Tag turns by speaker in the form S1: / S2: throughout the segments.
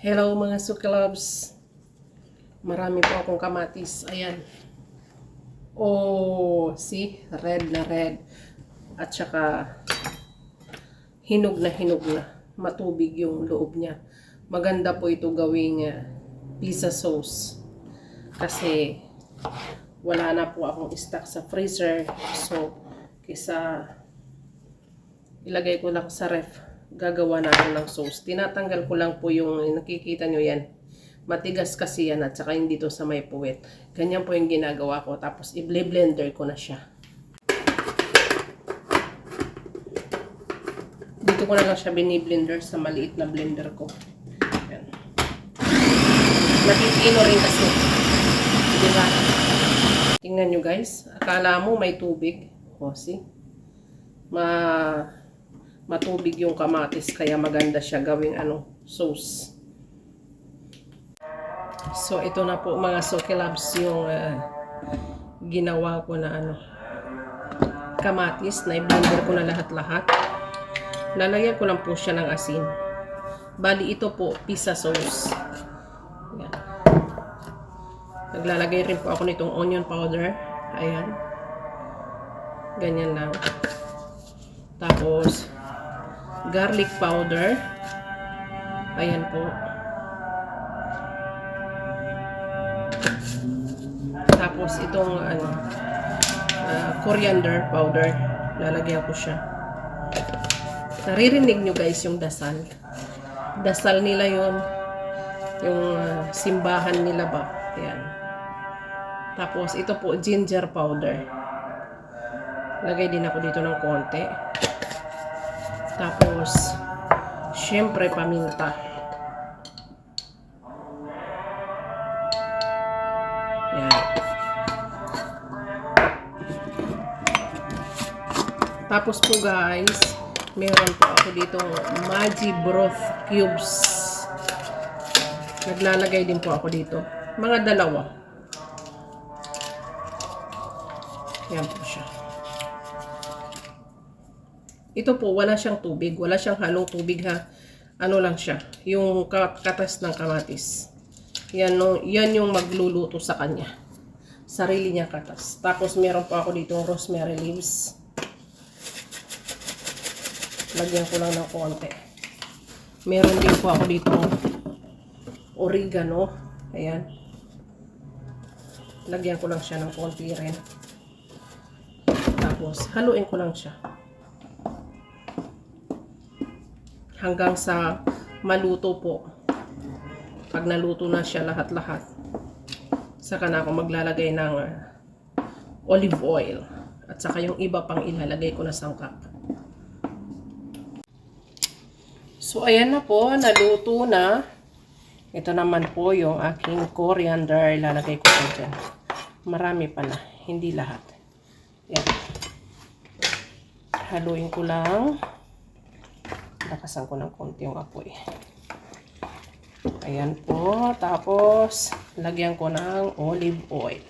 S1: Hello mga Suki Loves. Marami po akong kamatis. Ayan. Oh, see? Red na red. At saka hinog na hinog na. Matubig yung loob niya. Maganda po ito gawing pizza sauce. Kasi wala na po akong stock sa freezer. So, kisa ilagay ko lang sa ref, gagawa natin ng sauce. Tinatanggal ko lang po yung nakikita nyo yan. Matigas kasi yan at saka hindi to sa may puwet. Ganyan po yung ginagawa ko. Tapos i-blender ko na siya. Dito ko na lang siya bini-blender sa maliit na blender ko. Yan. Nakikino rin kasi. Diba? Tingnan nyo guys. Akala mo may tubig. O, see? Matubig yung kamatis kaya maganda siya gawing sauce. So ito na po mga Suki Loves yung ginawa ko na kamatis na i-blender ko na lahat-lahat. Lalagyan ko lang po siya ng asin. Bali ito po pizza sauce. Yan. Naglalagay rin po ako nitong onion powder. Ayan. Ganyan lang. Tapos garlic powder. Ayan po. Tapos itong coriander powder. Lalagyan ko siya. Naririnig nyo guys yung dasal. Dasal nila yun. Yung simbahan nila ba. Ayan. Tapos ito po ginger powder. Lagay din ako dito ng konti. Tapos, syempre, paminta. Yan. Tapos po guys, meron po ako dito Maggi broth cubes. Naglalagay din po ako dito. Mga dalawa. Yan po siya. Ito po, wala siyang tubig. Wala siyang halong tubig ha. Ano lang siya. Yung katas ng kamatis. Yan yung magluluto sa kanya. Sarili niya katas. Tapos meron pa ako dito rosemary leaves. Lagyan ko lang ng konti. Meron din po ako dito oregano. Ayan. Lagyan ko lang siya ng konti rin. Tapos haluin ko lang siya. Hanggang sa maluto po. Pag naluto na siya lahat-lahat, saka na ako maglalagay ng olive oil. At saka yung iba pang ilalagay ko na sangkap. So, ayan na po. Naluto na. Ito naman po yung aking coriander. Ilalagay ko po dyan. Marami pa na. Hindi lahat. Yan. Haluin ko lang. Lakasan ko ng konti yung apoy. Ayan po. Tapos, lagyan ko ng olive oil.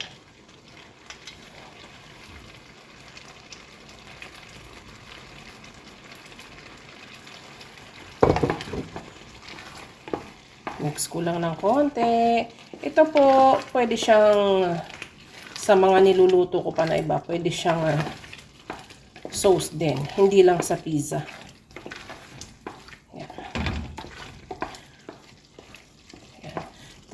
S1: Mix ko lang ng konti. Ito po, pwede siyang, sa mga niluluto ko pa na iba, pwede siyang sauce din. Hindi lang sa pizza.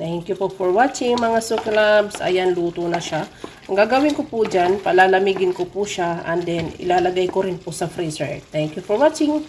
S1: Thank you po for watching mga Suki Loves. Ayan, luto na siya. Ang gagawin ko po dyan, palalamigin ko po siya and then ilalagay ko rin po sa freezer. Thank you for watching.